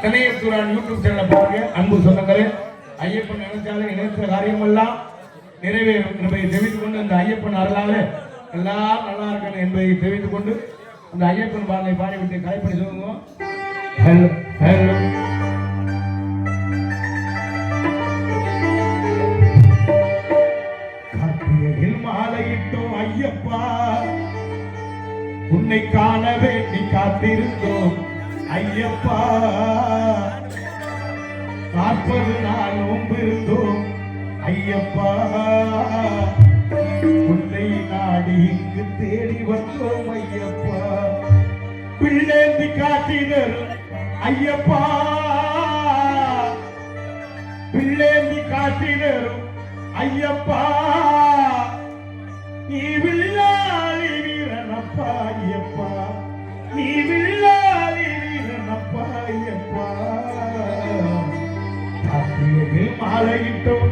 கணையத்தூரான் YouTube சேனலை பாருங்க. அன்பு சொந்தங்களே, ஐயப்பன் நினைச்சாலும் நினைத்த காரியமெல்லாம் நிறைவேறும் என்பதை தெரிவித்துக் கொண்டு அந்த ஐயப்பன் அருளால எல்லாம் நல்லா இருக்கணும் என்பதை தெரிவித்துக் கொண்டு அந்த ஐயப்பன் பாடலை பாடிவிட்டு கலைப்பணி சொல்லுங்க. ஹலோ ஹலோ கார்த்திகையில் மாலையிட்டோம் ஐயப்பா, உன்னை காண வேண்டி காத்திருந்தோம் ஐயப்பா, 40 நாள் நோம்பிருந்தோம் ஐயப்பா, உன்னை நாடி இங்கு தேடி வந்தோம் ஐயப்பா, பிள்ளேந்தி காட்டினர் ஐயப்பா, பிள்ளேந்தி காட்டினர் ஐயப்பா, நீ வில்லாளி வீரனப்பா ஐயப்பா, நீ வில்லாளி வீரனப்பா ஐயப்பா, கார்த்திகையில் மாலையிட்டோம்